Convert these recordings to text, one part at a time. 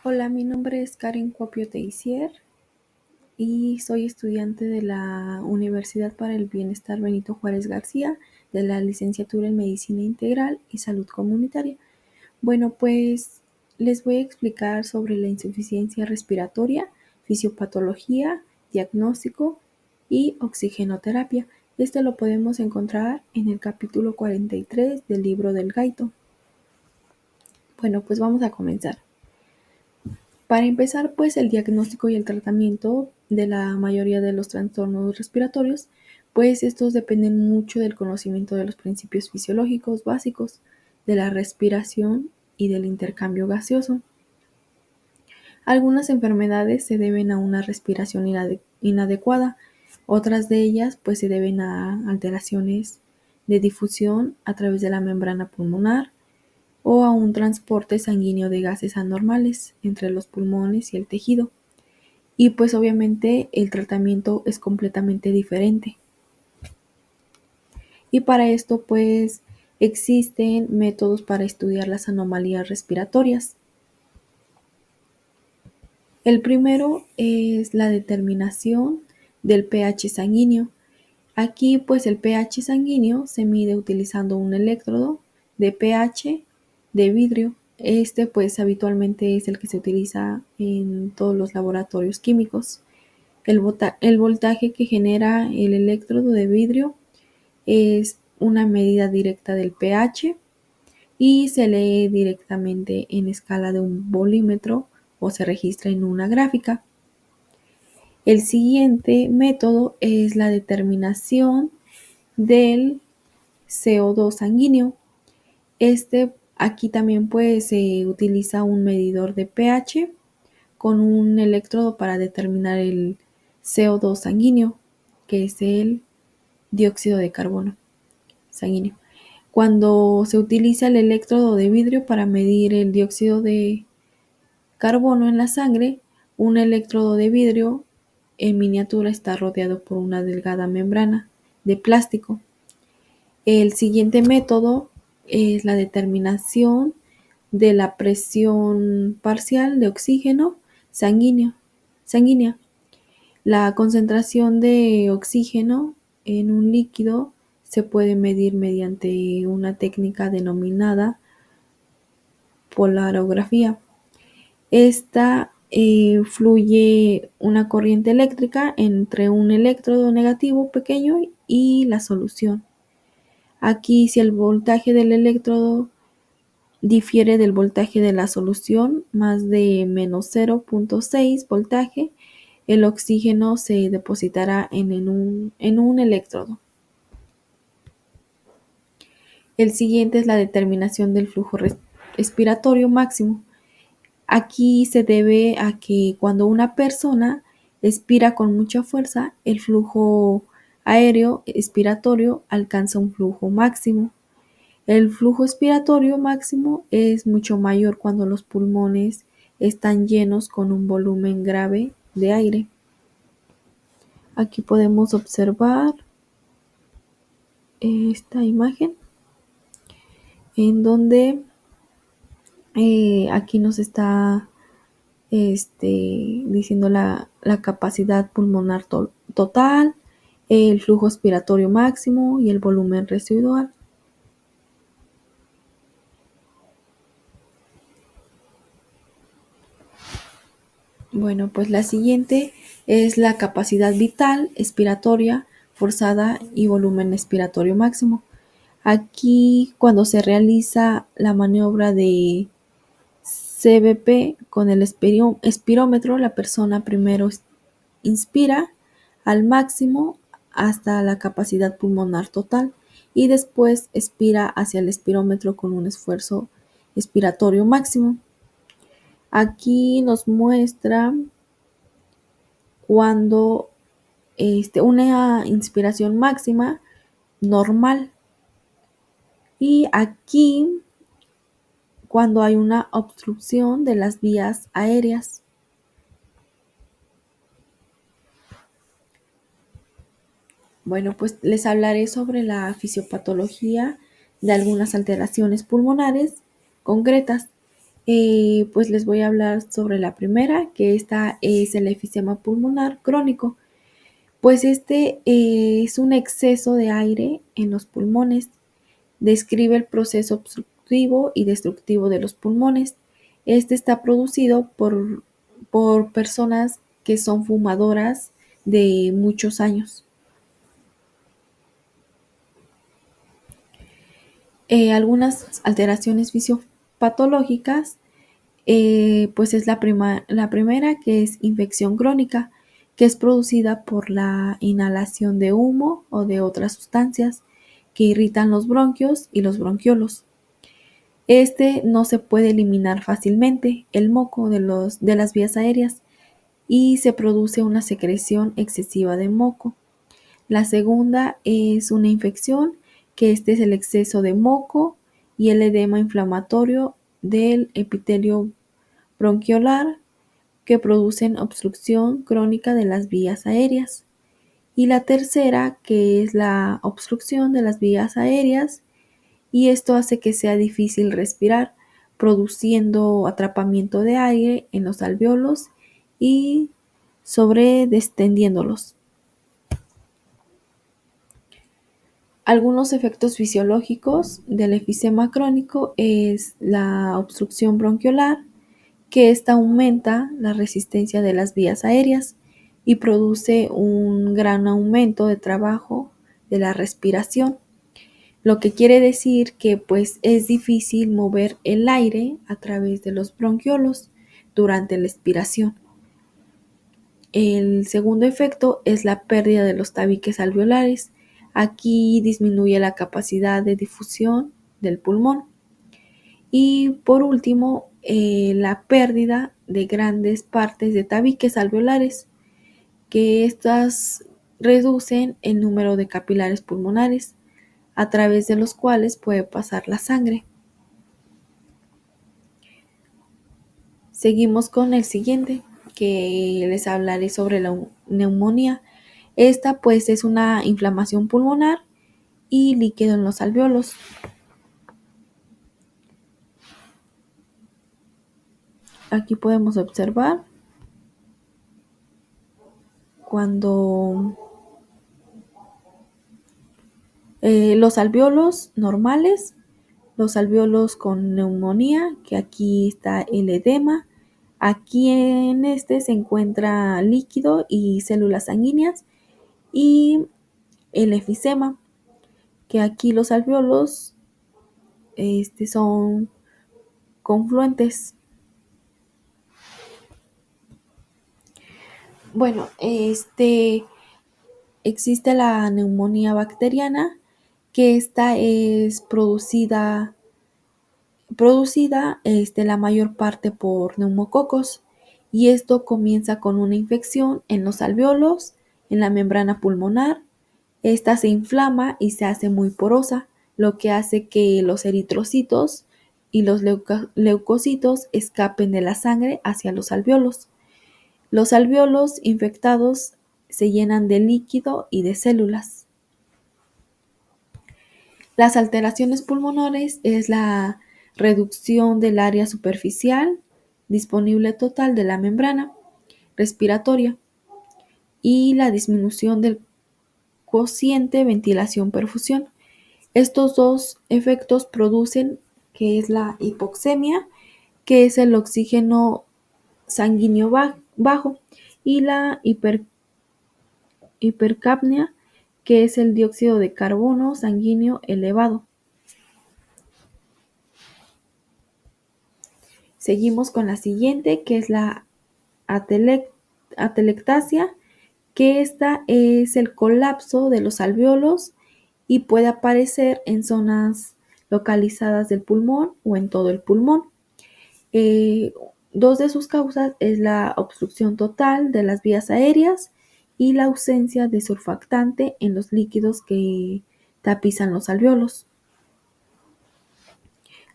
Hola, mi nombre es Karen Cuapio Teisier y soy estudiante de la Universidad para el Bienestar Benito Juárez García, de la licenciatura en Medicina Integral y Salud Comunitaria. Bueno, pues les voy a explicar sobre la insuficiencia respiratoria, fisiopatología, diagnóstico y oxigenoterapia. Este lo podemos encontrar en el capítulo 43 del libro del Gaito. Bueno, pues vamos a comenzar. Para empezar, pues el diagnóstico y el tratamiento de la mayoría de los trastornos respiratorios, pues estos dependen mucho del conocimiento de los principios fisiológicos básicos, de la respiración y del intercambio gaseoso. Algunas enfermedades se deben a una respiración inadecuada, otras de ellas pues se deben a alteraciones de difusión a través de la membrana pulmonar, o a un transporte sanguíneo de gases anormales entre los pulmones y el tejido. Y pues obviamente el tratamiento es completamente diferente. Y para esto pues existen métodos para estudiar las anomalías respiratorias. El primero es la determinación del pH sanguíneo. Aquí pues el pH sanguíneo se mide utilizando un electrodo de pH de vidrio. Este pues habitualmente es el que se utiliza en todos los laboratorios químicos. El voltaje que genera el electrodo de vidrio es una medida directa del pH y se lee directamente en escala de un volímetro o se registra en una gráfica. El siguiente método es la determinación del CO2 sanguíneo. Aquí también pues se utiliza un medidor de pH con un electrodo para determinar el CO2 sanguíneo, que es el dióxido de carbono sanguíneo. Cuando se utiliza el electrodo de vidrio para medir el dióxido de carbono en la sangre, un electrodo de vidrio en miniatura está rodeado por una delgada membrana de plástico. El siguiente método es la determinación de la presión parcial de oxígeno sanguínea. La concentración de oxígeno en un líquido se puede medir mediante una técnica denominada polarografía. Esta fluye una corriente eléctrica entre un electrodo negativo pequeño y la solución. Aquí, si el voltaje del electrodo difiere del voltaje de la solución, más de menos 0.6 voltaje, el oxígeno se depositará en un electrodo. El siguiente es la determinación del flujo respiratorio máximo. Aquí se debe a que cuando una persona expira con mucha fuerza, el flujo aéreo expiratorio alcanza un flujo máximo. El flujo expiratorio máximo es mucho mayor cuando los pulmones están llenos con un volumen grave de aire. Aquí podemos observar esta imagen en donde aquí nos está diciendo la capacidad pulmonar total, el flujo expiratorio máximo y el volumen residual. Bueno, pues la siguiente es la capacidad vital, expiratoria, forzada y volumen expiratorio máximo. Aquí, cuando se realiza la maniobra de CVP con el espirómetro, la persona primero inspira al máximo hasta la capacidad pulmonar total y después expira hacia el espirómetro con un esfuerzo expiratorio máximo. Aquí nos muestra cuando una inspiración máxima normal y aquí cuando hay una obstrucción de las vías aéreas. Bueno, pues les hablaré sobre la fisiopatología de algunas alteraciones pulmonares concretas. Pues les voy a hablar sobre la primera, que esta es el efisema pulmonar crónico. Pues este es un exceso de aire en los pulmones. Describe el proceso obstructivo y destructivo de los pulmones. Este está producido por personas que son fumadoras de muchos años. Algunas alteraciones fisiopatológicas, pues es la primera, que es infección crónica, que es producida por la inhalación de humo o de otras sustancias que irritan los bronquios y los bronquiolos. Este no se puede eliminar fácilmente, el moco de las vías aéreas, y se produce una secreción excesiva de moco. La segunda es una infección, que este es el exceso de moco y el edema inflamatorio del epitelio bronquiolar, que producen obstrucción crónica de las vías aéreas. Y la tercera, que es la obstrucción de las vías aéreas, y esto hace que sea difícil respirar, produciendo atrapamiento de aire en los alvéolos y sobredestendiéndolos. Algunos efectos fisiológicos del efisema crónico es la obstrucción bronquiolar, que esta aumenta la resistencia de las vías aéreas y produce un gran aumento de trabajo de la respiración, lo que quiere decir que pues es difícil mover el aire a través de los bronquiolos durante la expiración. El segundo efecto es la pérdida de los tabiques alveolares. Aquí disminuye la capacidad de difusión del pulmón. Y por último, la pérdida de grandes partes de tabiques alveolares, que estas reducen el número de capilares pulmonares a través de los cuales puede pasar la sangre. Seguimos con el siguiente, que les hablaré sobre la neumonía. Esta pues es una inflamación pulmonar y líquido en los alvéolos. Aquí podemos observar cuando los alvéolos normales, los alvéolos con neumonía, que aquí está el edema. Aquí en este se encuentra líquido y células sanguíneas, y el efisema, que aquí los alvéolos son confluentes. Bueno, existe la neumonía bacteriana, que esta es producida la mayor parte por neumococos, y esto comienza con una infección en los alvéolos, en la membrana pulmonar. Esta se inflama y se hace muy porosa, lo que hace que los eritrocitos y los leucocitos escapen de la sangre hacia los alvéolos. Los alvéolos infectados se llenan de líquido y de células. Las alteraciones pulmonares es la reducción del área superficial disponible total de la membrana respiratoria y la disminución del cociente ventilación-perfusión. Estos dos efectos producen que es la hipoxemia, que es el oxígeno sanguíneo bajo, y la hipercapnia, que es el dióxido de carbono sanguíneo elevado. Seguimos con la siguiente, que es la atelectasia, que esta es el colapso de los alvéolos y puede aparecer en zonas localizadas del pulmón o en todo el pulmón. Dos de sus causas es la obstrucción total de las vías aéreas y la ausencia de surfactante en los líquidos que tapizan los alvéolos.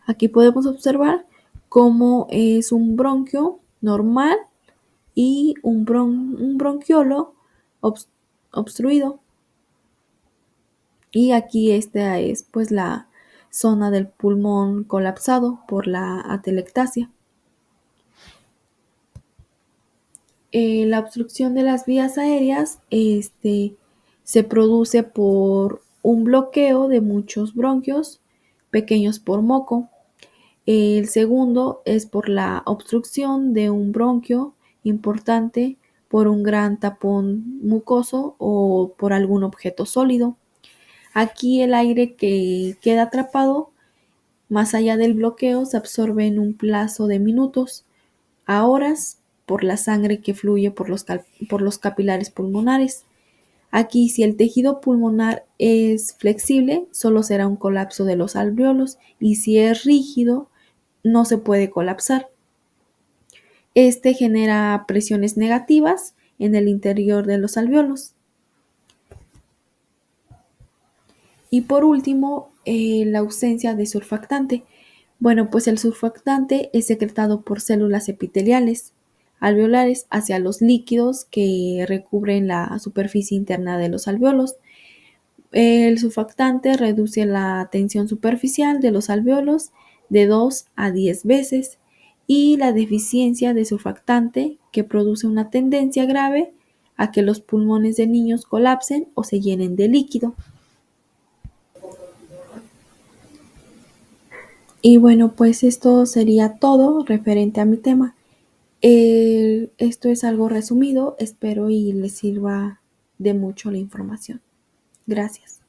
Aquí podemos observar cómo es un bronquio normal y un bronquiolo obstruido. Y aquí esta es pues la zona del pulmón colapsado por la atelectasia. La obstrucción de las vías aéreas se produce por un bloqueo de muchos bronquios pequeños por moco. El segundo es por la obstrucción de un bronquio importante por un gran tapón mucoso o por algún objeto sólido. Aquí el aire que queda atrapado más allá del bloqueo se absorbe en un plazo de minutos a horas por la sangre que fluye por los capilares pulmonares. Aquí, si el tejido pulmonar es flexible, solo será un colapso de los alvéolos y si es rígido, no se puede colapsar. Este genera presiones negativas en el interior de los alvéolos. Y por último, la ausencia de surfactante. Bueno, pues el surfactante es secretado por células epiteliales alveolares hacia los líquidos que recubren la superficie interna de los alvéolos. El surfactante reduce la tensión superficial de los alvéolos de 2 a 10 veces y la deficiencia de surfactante que produce una tendencia grave a que los pulmones de niños colapsen o se llenen de líquido. Y bueno, pues esto sería todo referente a mi tema. Esto es algo resumido, espero y les sirva de mucho la información. Gracias.